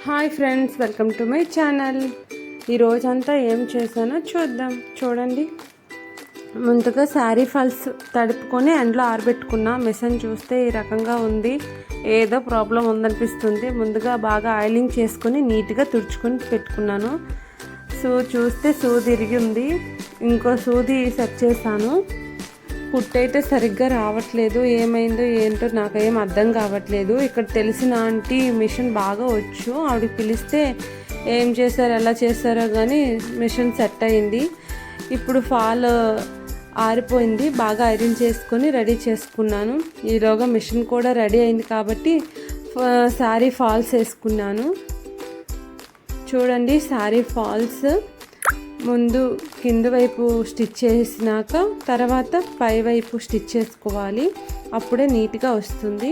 Hi friends, welcome to my channel. ఈరోజంతా ఏం చేశానో చూద్దాం. చూడండి, ముందుగా శారీ ఫాల్స్ తడుపుకొని ఎండలో ఆరబెట్టుకున్న. మిషన్ చూస్తే ఈ రకంగా ఉంది, ఏదో ప్రాబ్లం ఉందనిపిస్తుంది. ముందుగా బాగా ఆయిలింగ్ చేసుకొని నీట్గా తుడుచుకొని పెట్టుకున్నాను. చూస్తే సూది ఇరిగి ఉంది, ఇంకో సూది సెట్ చేశాను. కుట్టయితే సరిగ్గా రావట్లేదు, ఏమైందో ఏంటో నాకేం అర్థం కావట్లేదు. ఇక్కడ తెలిసిన ఆంటీ మిషన్ బాగా వచ్చు, ఆవిడకి పిలిస్తే ఏం చేశారో ఎలా చేశారో కానీ మిషన్ సెట్ అయింది. ఇప్పుడు ఫాల్ ఆరిపోయింది, బాగా ఐరన్ చేసుకొని రెడీ చేసుకున్నాను. ఈలోగా మిషన్ కూడా రెడీ అయింది కాబట్టి శారీ ఫాల్స్ వేసుకున్నాను. చూడండి, శారీ ఫాల్స్ ముందు కింద వైపు స్టిచ్ చేసినాక తర్వాత పై వైపు స్టిచ్ చేసుకోవాలి, అప్పుడే నీట్గా వస్తుంది.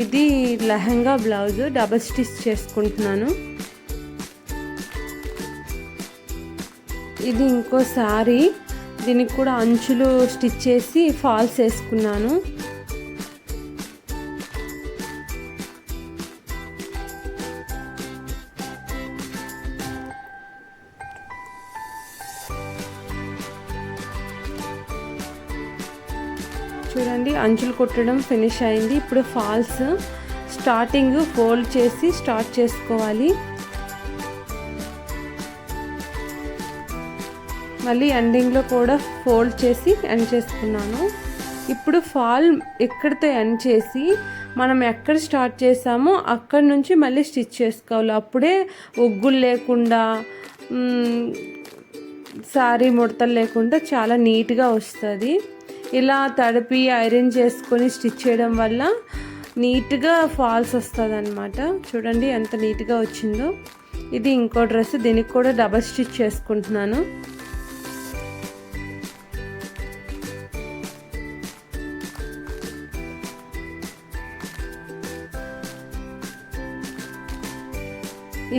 ఇది లెహంగా బ్లౌజ్ డబల్ స్టిచ్ చేసుకుంటున్నాను. ఇది ఇంకో శారీ, దీనికి కూడా అంచులు స్టిచ్ చేసి ఫాల్స్ వేసుకున్నాను. చూడండి, అంచులు కుట్టడం ఫినిష్ అయింది. ఇప్పుడు ఫాల్స్ స్టార్టింగ్ ఫోల్డ్ చేసి స్టార్ట్ చేసుకోవాలి, మళ్ళీ ఎండింగ్లో కూడా ఫోల్డ్ చేసి ఎండ్ చేసుకున్నాను. ఇప్పుడు ఫాల్ ఎక్కడితో ఎండ్ చేసి మనం ఎక్కడ స్టార్ట్ చేసామో అక్కడి నుంచి మళ్ళీ స్టిచ్ చేసుకోవాలి. అప్పుడే ఒగ్గులు లేకుండా శారీ ముడతలు లేకుండా చాలా నీట్గా వస్తుంది. ఇలా తడిపి ఐరన్ చేసుకొని స్టిచ్ చేయడం వల్ల నీట్గా ఫాల్స్ వస్తుంది అన్నమాట. చూడండి ఎంత నీట్గా వచ్చిందో. ఇది ఇంకో డ్రెస్, దీనికి కూడా డబల్ స్టిచ్ చేసుకుంటున్నాను.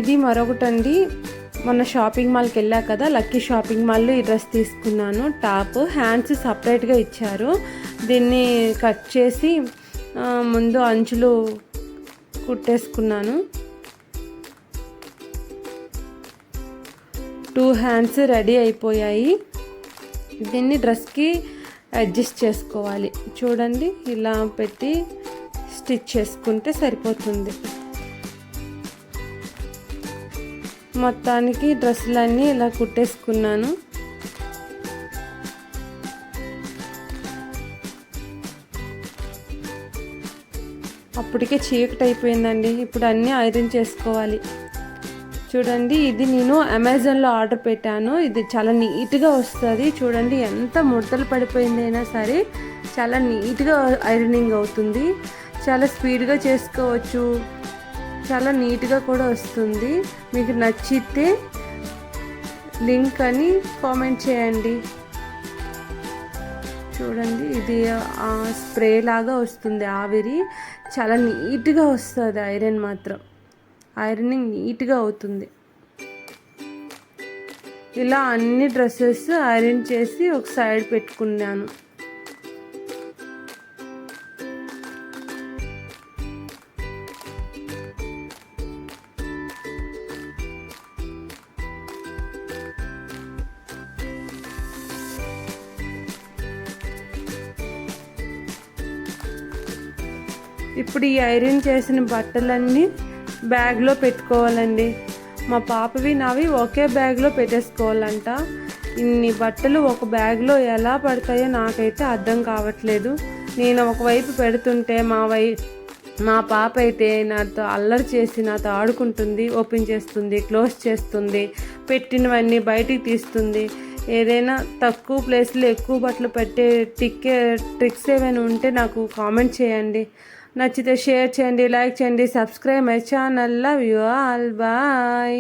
ఇది మరొకటండి, మొన్న షాపింగ్ మాల్కి వెళ్ళా కదా, లక్కీ షాపింగ్ మాల్లో ఈ డ్రెస్ తీసుకున్నాను. టాప్ హ్యాండ్స్ సపరేట్గా ఇచ్చారు, దీన్ని కట్ చేసి ముందు అంచులు కుట్టేసుకున్నాను. 2 హ్యాండ్స్ రెడీ అయిపోయాయి. దీన్ని డ్రెస్కి అడ్జస్ట్ చేసుకోవాలి. చూడండి, ఇలా పెట్టి స్టిచ్ చేసుకుంటే సరిపోతుంది. మొత్తానికి డ్రెస్సులన్నీ ఇలా కుట్టేసుకున్నాను. అప్పటికే చీకటి అయిపోయిందండి. ఇప్పుడు అన్నీ ఐరన్ చేసుకోవాలి. చూడండి, ఇది నేను అమెజాన్లో ఆర్డర్ పెట్టాను. ఇది చాలా నీట్గా వస్తుంది. చూడండి, ఎంత ముడతలు పడిపోయింది అయినా సరే చాలా నీట్గా ఐరనింగ్ అవుతుంది. చాలా స్పీడ్గా చేసుకోవచ్చు, చాలా నీట్గా కూడా వస్తుంది. మీకు నచ్చితే లింక్ అని కామెంట్ చేయండి. చూడండి, ఇది స్ప్రే లాగా వస్తుంది ఆవిరి, చాలా నీట్గా వస్తుంది. ఐరన్ మాత్రం ఐరనింగ్ నీట్గా అవుతుంది. ఇలా అన్ని డ్రెస్సెస్ ఐరన్ చేసి ఒక సైడ్ పెట్టుకున్నాను. ఇప్పుడు ఈ ఐరన్ చేసిన బట్టలన్నీ బ్యాగ్లో పెట్టుకోవాలండి. మా పాపవి నావి ఒకే బ్యాగ్లో పెట్టేసుకోవాలంట. ఇన్ని బట్టలు ఒక బ్యాగ్లో ఎలా పడతాయో నాకైతే అర్థం కావట్లేదు. నేను ఒకవైపు పెడుతుంటే మా పాప అయితే నాతో అల్లరి చేసి నాతో ఆడుకుంటుంది, ఓపెన్ చేస్తుంది, క్లోజ్ చేస్తుంది, పెట్టినవన్నీ బయటికి తీస్తుంది. ఏదైనా తక్కువ ప్లేస్లో ఎక్కువ బట్టలు పెట్టే ట్రిక్స్ ఏమైనా ఉంటే నాకు కామెంట్ చేయండి. నచ్చితే షేర్ చేయండి, లైక్ చేయండి, subscribe my channel. Love you all, bye.